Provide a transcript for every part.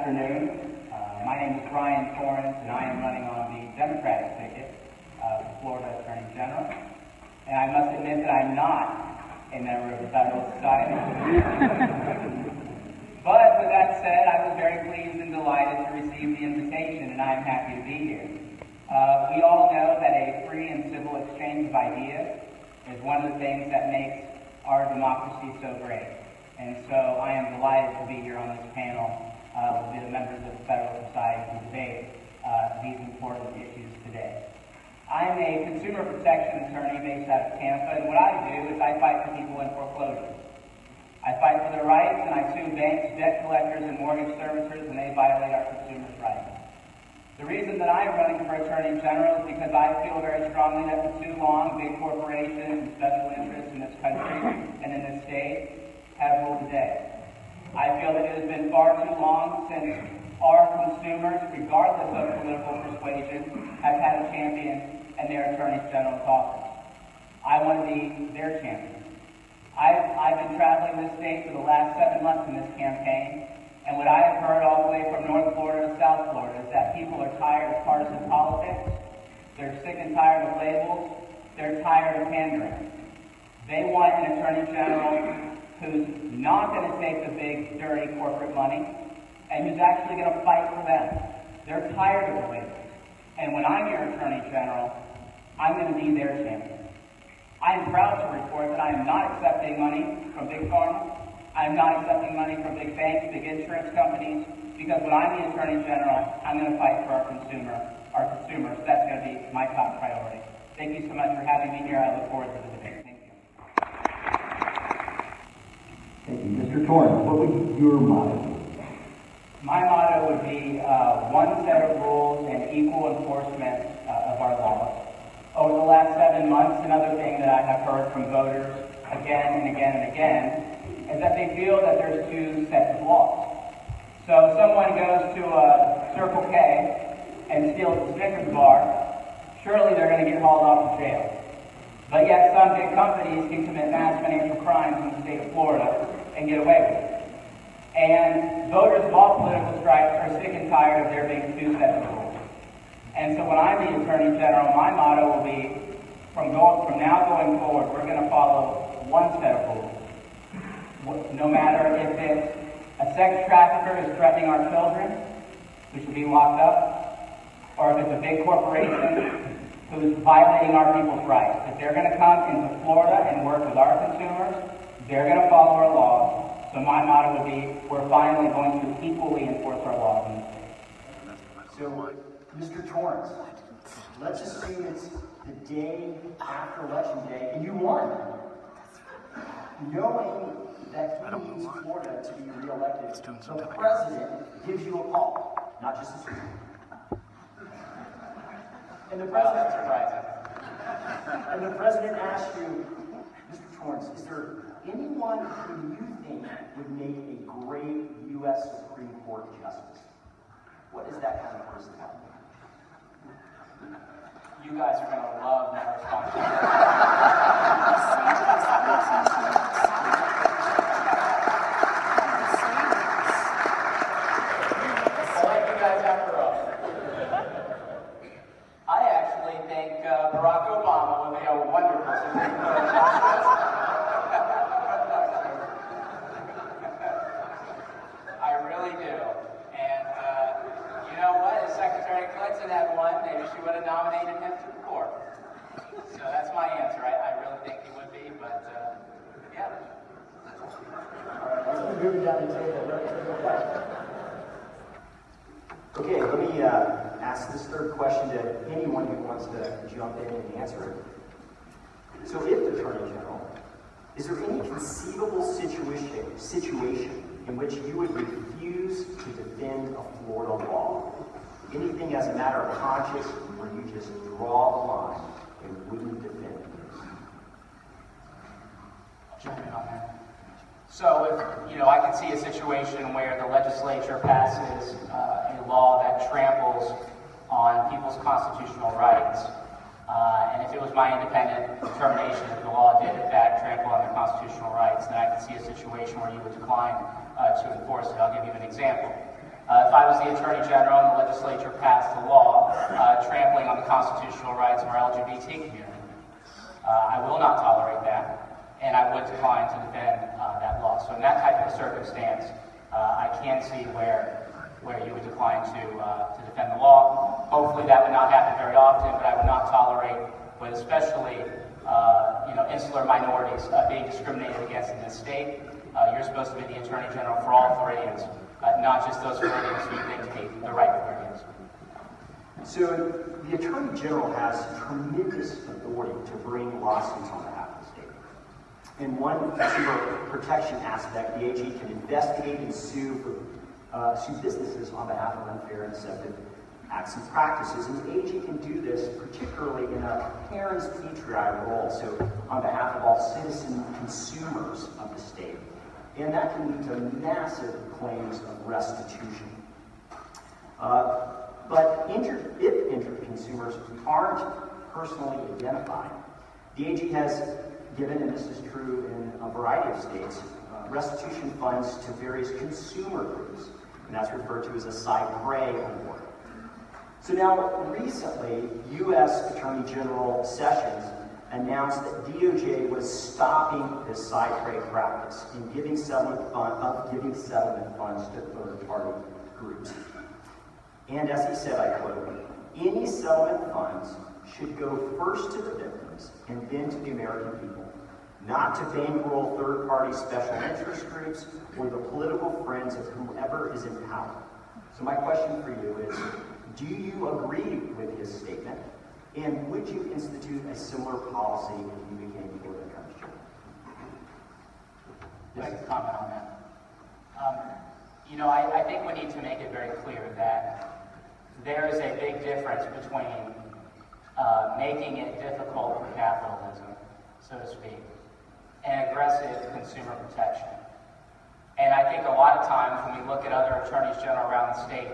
afternoon. My name is Torrens, and I am running on the Democratic ticket for Florida Attorney General. And I must admit that I'm not a member of the Federalist Society. But with that said, I was very pleased and delighted to receive the invitation, and I'm happy to be here. We all know that a free and civil exchange of ideas is one of the things that makes our democracy so great. And so I am delighted to be here on this panel with the members of the Federalist Society to debate these important issues today. I'm a consumer protection attorney based out of Tampa, and what I do is I fight for people in foreclosure. I fight for their rights, and I sue banks, debt collectors, and mortgage servicers when they violate our consumers' rights. The reason that I'm running for Attorney General is because I feel very strongly that for too long, big corporations and special interests in this country and in this state have ruled the day. I feel that it has been far too long since our consumers, regardless of political persuasion, have had a champion in their Attorney General's office. I want to be their champion. I've been traveling this state for the last 7 months in this campaign, and what I have heard all the way from North Florida to South Florida is that people are tired of partisan politics, they're sick and tired of labels, they're tired of pandering. They want an Attorney General who's not going to take the big, dirty corporate money, and who's actually going to fight for them. They're tired of the labels. And when I'm your Attorney General, I'm going to be their champion. I'm proud to report that I am not accepting money from big pharma. I'm not accepting money from big banks, big insurance companies, because when I'm the Attorney General, I'm going to fight for our consumers. That's going to be my top priority. Thank you so much for having me here. I look forward to the debate. Thank you. Thank you. Mr. Torrens, what would your motto be? My motto would be one set of rules and equal enforcement of our laws. Over the last 7 months, another thing that I have heard from voters again and again and again is that they feel that there's two sets of laws. So if someone goes to a Circle K and steals a Snickers bar, surely they're going to get hauled off to jail. But yet some big companies can commit mass financial crimes in the state of Florida and get away with it. And voters of all political stripes are sick and tired of there being two sets of rules. And so when I'm the Attorney General, my motto will be, from now going forward, we're going to follow one set of rules. No matter if it's a sex trafficker who's threatening our children, who should be locked up, or if it's a big corporation who's violating our people's rights. If they're going to come into Florida and work with our consumers, they're going to follow our laws. So my motto would be, we're finally going to equally enforce our laws in the state. So, Mr. Torrens, let's just say it's the day after Election Day, and you won. Knowing that he needs Florida to be reelected, the president gives you a call, not just a speech. And the president asks you, Mr. Torrens, is there anyone who you think would make a great U.S. Supreme Court justice? What is that kind of personality? You guys are going to love that response. I like you guys after all. I actually think Barack Obama would be a wonderful Supreme Court justice. I really do. And you know what? If Secretary Clinton had won, maybe she would have nominated him to the court. So that's my answer. I really think he would be, but yeah. All right, let's move down the table. Okay, let me ask this third question to anyone who wants to jump in and answer it. So if Attorney General, is there any conceivable situation in which you would refuse to defend a Florida law? Anything as a matter of conscience where you just draw the line and wouldn't defend it? I'll jump in on that. So if, I can see a situation where the legislature passes a law that tramples on people's constitutional rights, and if it was my independent determination that the law did in fact trample on their constitutional rights, then I can see a situation where you would decline to enforce it. I'll give you an example. If I was the Attorney General and the legislature passed a law trampling on the constitutional rights of our LGBT community, I will not tolerate that, and I would decline to defend that law. So in that type of circumstance, I can see where you would decline to defend the law. Hopefully that would not happen very often, but I would not tolerate, but especially insular minorities being discriminated against in this state. You're supposed to be the Attorney General for all Floridians, not just those Floridians who you think to be the right Floridians. So the Attorney General has tremendous authority to bring lawsuits on behalf of the state. In one consumer protection aspect, the AG can investigate and sue businesses on behalf of unfair and deceptive acts and practices. And the AG can do this particularly in a parents patriarch role, so on behalf of all citizen consumers of the state. And that can lead to massive claims of restitution. But if injured consumers aren't personally identified, the AG has given, and this is true in a variety of states, restitution funds to various consumer groups, and that's referred to as a cypre award. So now, recently, U.S. Attorney General Sessions announced that DOJ was stopping this cypre practice in giving settlement funds to third-party groups. And as he said, I quote, "Any settlement funds should go first to the victims and then to the American people, not to bankroll third-party special interest groups or the political friends of whoever is in power." So my question for you is, do you agree with his statement? And would you institute a similar policy if you became Florida Attorney General? I'd like to comment on that. I think we need to make it very clear that there is a big difference between making it difficult for capitalism, so to speak, and aggressive consumer protection. And I think a lot of times when we look at other attorneys general around the state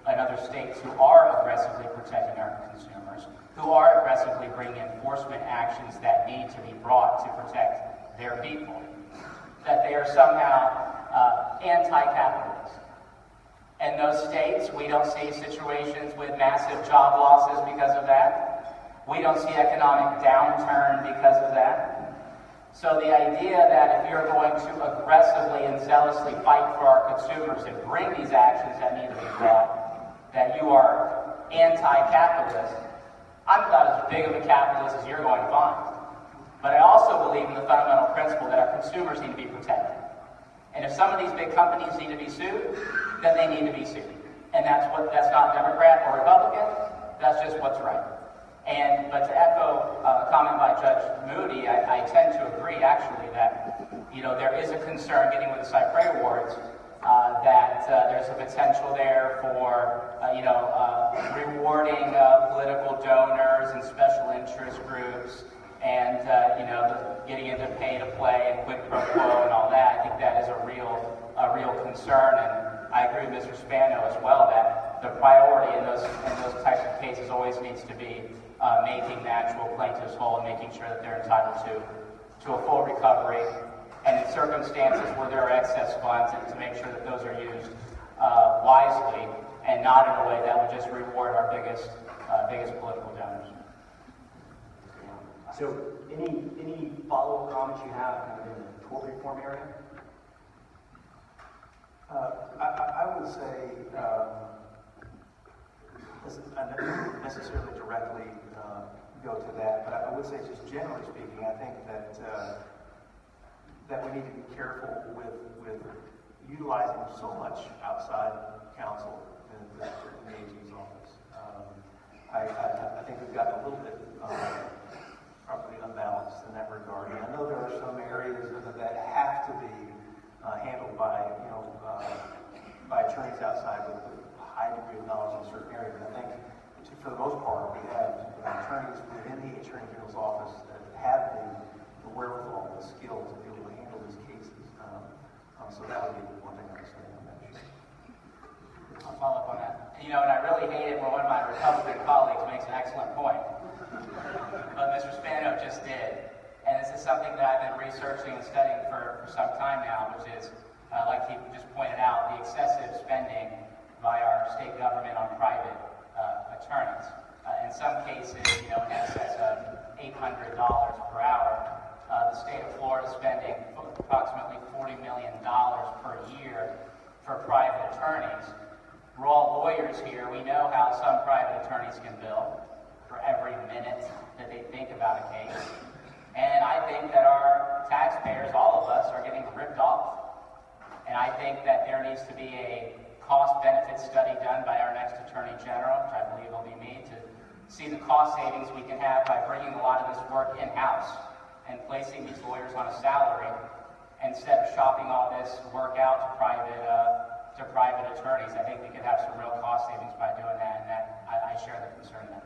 and other states who are aggressively protecting our consumers, who are aggressively bringing enforcement actions that need to be brought to protect their people, that they are somehow anti-capitalist. In those states, we don't see situations with massive job losses because of that. We don't see economic downturn because of that. So the idea that if you're going to aggressively and zealously fight for our consumers and bring these actions that need to be brought, that you are anti-capitalist, I'm about as big of a capitalist as you're going to find. But I also believe in the fundamental principle that our consumers need to be protected. And if some of these big companies need to be sued, then they need to be sued. And that's not Democrat or Republican, that's just what's right. But to echo a comment by Judge Moody, I tend to agree actually that there is a concern getting with the cypre awards that there's a potential there for rewarding political donors and special interest groups, and getting into pay to play and quid pro quo and all that. I think that is a real concern, and I agree with Mr. Spano as well that the priority in those types of cases always needs to be making the actual plaintiffs whole and making sure that they're entitled to a full recovery, and in circumstances where there are excess funds, and to make sure that those are used wisely and not in a way that would just reward our biggest political donors. So, any follow-up comments you have kind of in the tort reform area? I would say, not necessarily directly go to that, but I would say, just generally speaking, I think that we need to be careful with utilizing so much outside counsel in the AG's office. I think we've gotten a little bit probably unbalanced in that regard. And I know there are some areas that have to be handled by attorneys outside with a high degree of knowledge in certain areas. And I think, for the most part, we have attorneys within the Attorney General's office that have the wherewithal, the skill to be able to handle these cases. So that would be one thing I would say on that issue. I'll follow up on that. And I really hate it when one of my Republican colleagues makes an excellent point. But Mr. Spano just did. And this is something that I've been researching and studying for some time now, which is, like he just pointed out, the excessive spending by our state government on private attorneys. In some cases, in excess of $800 per hour. The state of Florida is spending approximately $40 million per year for private attorneys. We're all lawyers here. We know how some private attorneys can bill for every minute that they think about a case. And I think that our taxpayers, all of us, are getting ripped off. And I think that there needs to be a cost-benefit study done by our next Attorney General, which I believe will be me, to see the cost savings we can have by bringing a lot of this work in-house and placing these lawyers on a salary instead of shopping all this work out to private attorneys. I think we could have some real cost savings by doing that, and I share the concern there.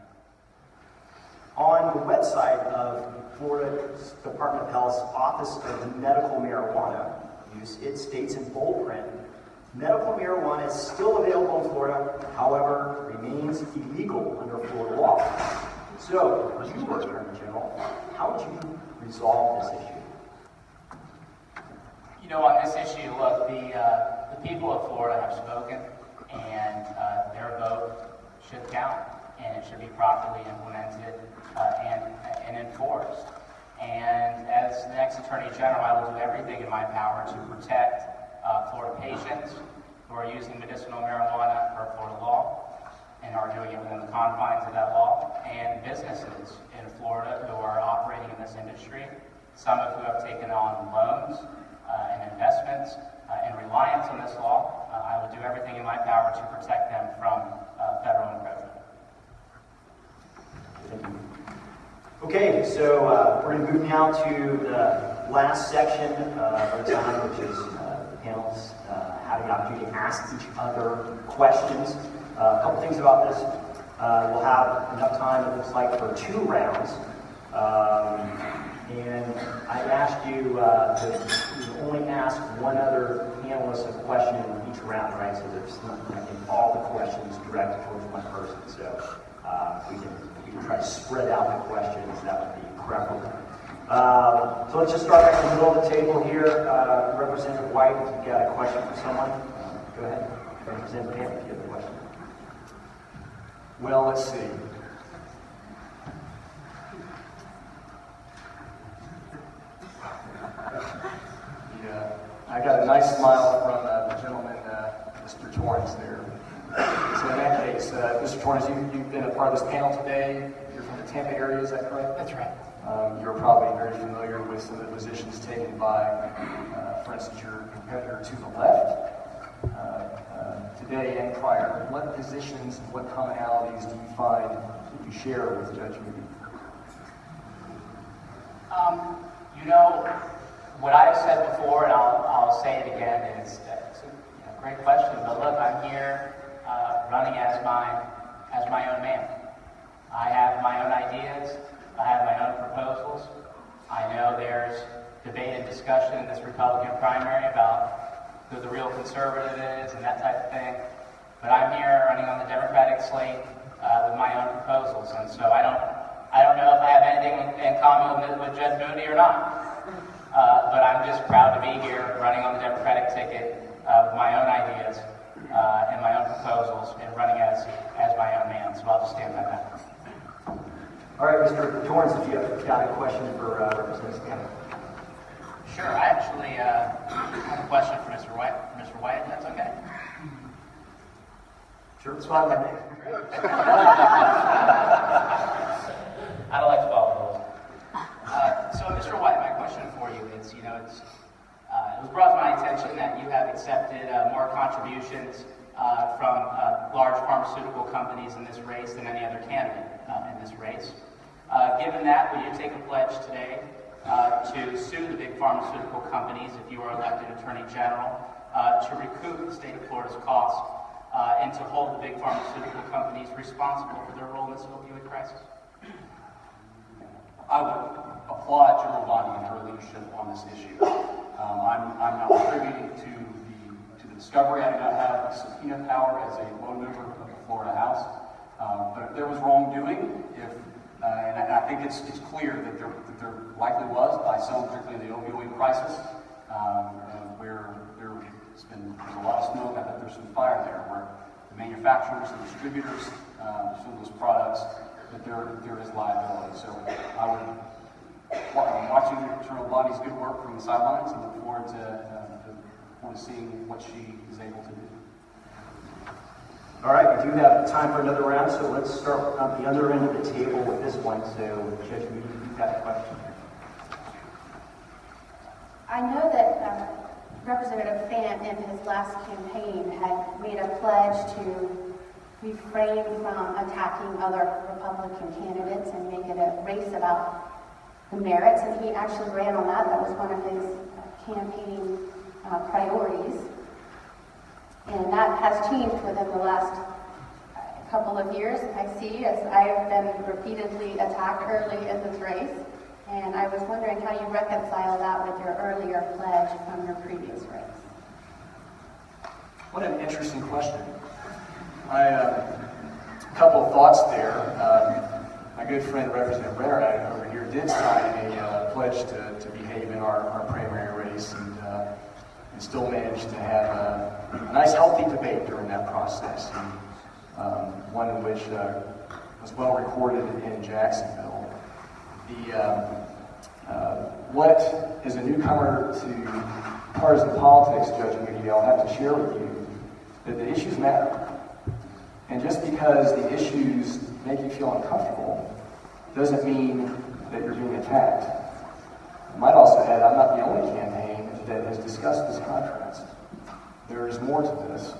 On the website of Florida Department of Health's Office of Medical Marijuana Use, it states in bold print, medical marijuana is still available in Florida, however, remains illegal under Florida law. So, as you were Attorney General, how would you resolve this issue? On this issue, look, the people of Florida have spoken, and their vote should count, and it should be properly implemented and enforced. And as the next Attorney General, I will do everything in my power to protect Florida patients who are using medicinal marijuana per Florida law and are doing it within the confines of that law, and businesses in Florida who are operating in this industry, some of who have taken on loans and investments in reliance on this law. I will do everything in my power to protect them from federal encroachment. Thank you. Okay, so we're going to move now to the last section of the time, which is the panels having the opportunity to ask each other questions. A couple things about this. We'll have enough time, it looks like, for 2 rounds. And I asked you to only ask one other panelist a question in each round, right? So there's not, I think, all the questions directed towards one person. So we can try to spread out the questions. That would be preferable. So let's just start right in the middle of the table here. Representative White, if you've got a question for someone, go ahead. Representative Ham, if you have a question. Well, let's see. I got a nice smile from the gentleman, Mr. Torrens there. So in that case, Mr. Torrens, you've been a part of this panel today. You're from the Tampa area, is that correct? That's right. You're probably very familiar with some of the positions taken by, for instance, your competitor to the left today and prior. What positions and what commonalities do you find that you share with Judge Moody? What I've said before, and I'll say it again, it's a great question, but look, I'm here running as my own man. I have my own ideas, I have my own proposals. I know there's debate and discussion in this Republican primary about who the real conservative is and that type of thing, but I'm here running on the Democratic slate with my own proposals, and so I don't know if I have anything in common with Judge Bondi or not. But I'm just proud to be here running on the Democratic ticket with my own ideas and my own proposals and running as my own man. So I'll just stand by that. All right, Mr. Torrens, if you have got a question for Representative Stanton. Sure. I actually have a question for Mr. White. Mr. White, if that's okay. Sure, it's fine by me. I don't like to follow rules. So, Mr. White, my question for you is, it was brought to my attention that you have accepted more contributions from large pharmaceutical companies in this race than any other candidate in this race. Given that, will you take a pledge today to sue the big pharmaceutical companies if you are elected Attorney General to recoup the state of Florida's costs and to hold the big pharmaceutical companies responsible for their role in this opioid crisis? I would applaud General Bondi and her leadership on this issue. I'm not contributing to the discovery. I do not have the subpoena power as a lone member of the Florida House. But if there was wrongdoing, and I think it's clear that there likely was by some, particularly in the opioid crisis, where there's a lot of smoke. I think there's some fire there, where the manufacturers, the distributors, some of those products, that there is liability. So I'm watching Colonel Bondi's good work from the sidelines and look forward to seeing what she is able to do. All right, we do have time for another round, so let's start on the other end of the table with this one. So, Judge Moody, you've got a question. I know that Representative Fant in his last campaign had made a pledge to refrain from attacking other Republican candidates and make it a race about the merits, and he actually ran on that. That was one of his campaign priorities. And that has changed within the last couple of years, I see, as I have been repeatedly attacked early in this race. And I was wondering how you reconcile that with your earlier pledge from your previous race. What an interesting question. A couple of thoughts there. My good friend Representative Brenner over here did sign a pledge to behave in our primary race, and still managed to have a nice, healthy debate during that process, and one in which was well recorded in Jacksonville. What, as a newcomer to partisan politics, Judge Moody, I'll have to share with you that the issues matter. And just because the issues make you feel uncomfortable doesn't mean that you're being attacked. I might also add, I'm not the only campaign that has discussed this contrast. There is more to this.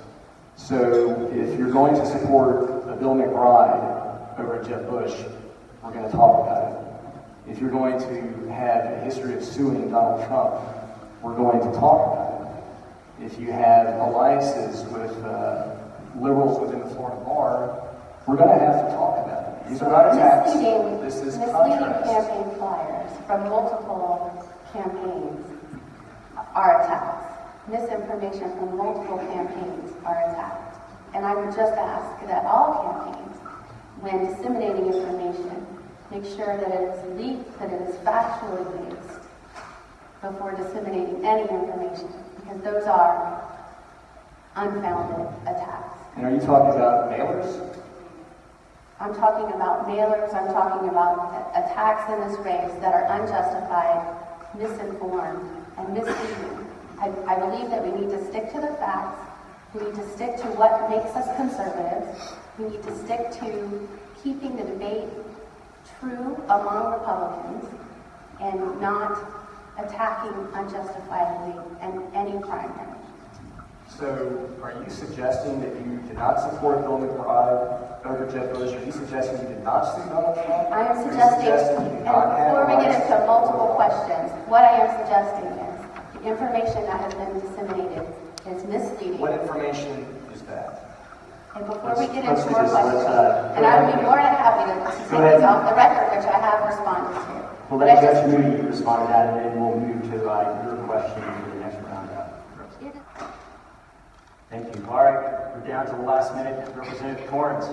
So if you're going to support a Bill McBride over Jeb Bush, we're going to talk about it. If you're going to have a history of suing Donald Trump, we're going to talk about it. If you have alliances with liberals within the Florida bar, we're going to have to talk about it. These are not attacks. This is misleading contrast. Campaign flyers from multiple campaigns are attacks. Misinformation from multiple campaigns are attacked. And I would just ask that all campaigns, when disseminating information, make sure that it is leaked, that it is factually based before disseminating any information, because those are unfounded attacks. And are you talking about mailers? I'm talking about mailers, I'm talking about attacks in this race that are unjustified, misinformed, and misleading. I believe that we need to stick to the facts, we need to stick to what makes us conservatives, we need to stick to keeping the debate true among Republicans and not attacking unjustifiably in any primary. So, are you suggesting that you did not support Bill McBride over Jeb Bush? Are you suggesting you did not sue Donald Trump? I am suggesting, and before we get into multiple questions, what I am suggesting is the information that has been disseminated is misleading. What information is that? And before we get into more questions, and I would be more than happy to take these off the record, which I have responded to. Well, let Judge Moody respond to that, and then we'll move to your question for the next round. Thank you. All right, we're down to the last minute. Representative Torrens,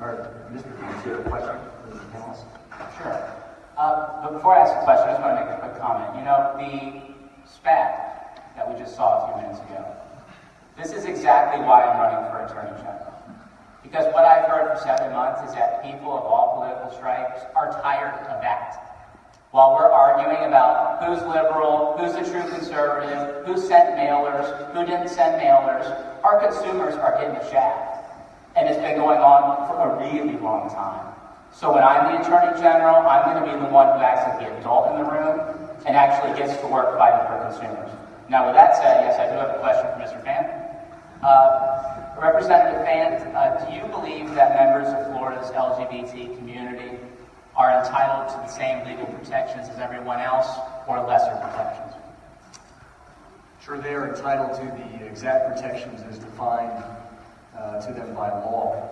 or Mr. Torrens, you have a question for the panelists? Sure. But before I ask a question, I just want to make a quick comment. You know, the spat that we just saw a few minutes ago, this is exactly why I'm running for Attorney General. Because what I've heard for 7 months is that people of all political stripes are tired of that. While we're arguing about who's liberal, who's a true conservative, who sent mailers, who didn't send mailers, our consumers are getting the shaft. And it's been going on for a really long time. So when I'm the Attorney General, I'm going to be the one who acts like the adult in the room and actually gets to work fighting for consumers. Now with that said, yes, I do have a question for Mr. Fant. Representative Fant, do you believe that members of Florida's LGBT community are entitled to the same legal protections as everyone else, or lesser protections? Sure, they are entitled to the exact protections as defined to them by law.